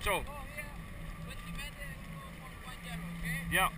Joe. Oh, yeah. 20 minutes for 1 yellow, okay? Yeah.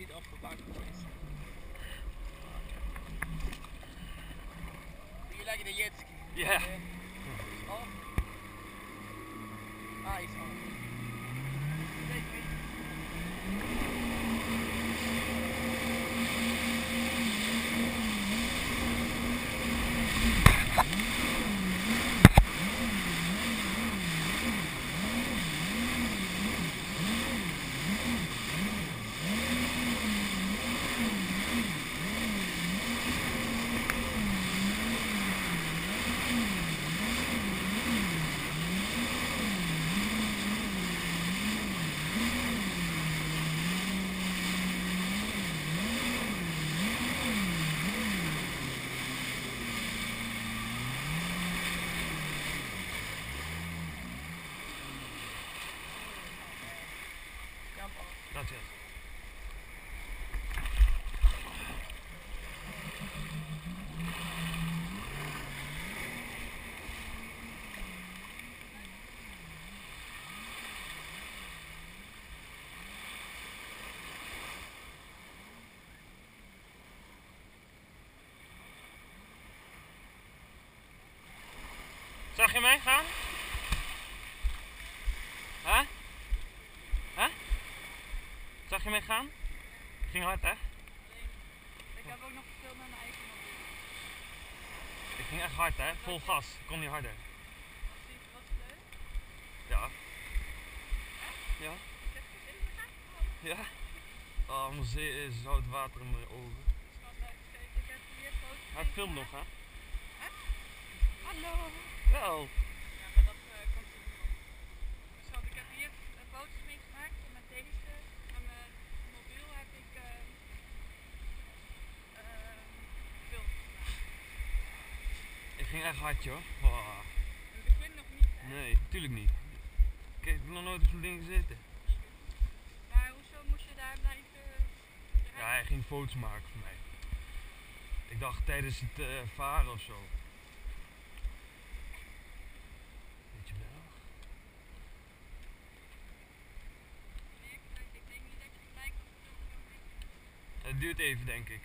ziet afgebouwd geweest. You like the jet ski? Yeah. Off? Ah, it's on. Take me. Jump off. That's it. Zag je mij gaan? Huh? Huh? Zag je mij gaan? Ging hard, hè? Ik heb ook nog gefilmd met mijn eigen mobiel. Ik ging echt hard, hè? Vol gas. Ik kon niet harder. Was het leuk? Ja. Ja. Ik heb het in mijn gaten gehouden. Ja. Oh, mijn zee is zout water in mijn ogen. Schat, kijk, ik heb hier foto's Hij mee filmt nog, gemaakt. hè? Hallo. Wel. Ja, maar dat komt er niet op. Schat, ik heb hier foto's mee gemaakt en met deze, met mijn mobiel heb ik filmpjes gemaakt. Ik ging echt hard, joh. Wow. In het begin nog niet, hè? Nee, natuurlijk niet. Ik heb nog nooit op zo'n ding gezeten. Maar hoezo moest je daar blijven Ja, hij ging foto's maken voor mij. Ik dacht tijdens het varen of zo. Weet je wel? Nee, ik denk niet dat je gelijk op de film kan maken. Het duurt even, denk ik.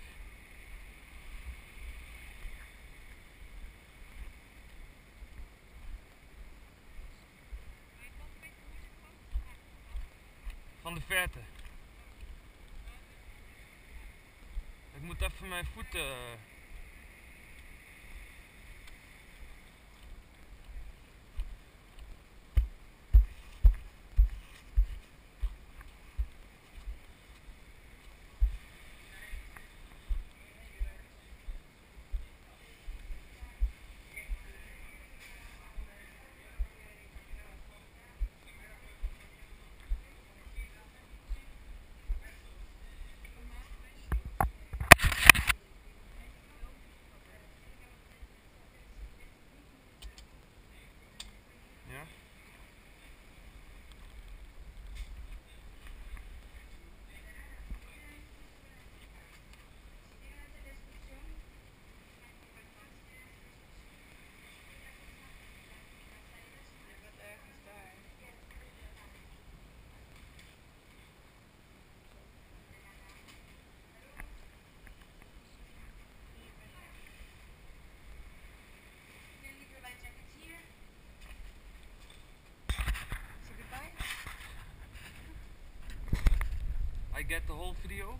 Weet wat, weet je hoe je foto's maakt? Van de verte. Ik moet even mijn voeten. Ja? Je bent ergens daar. I get the whole video.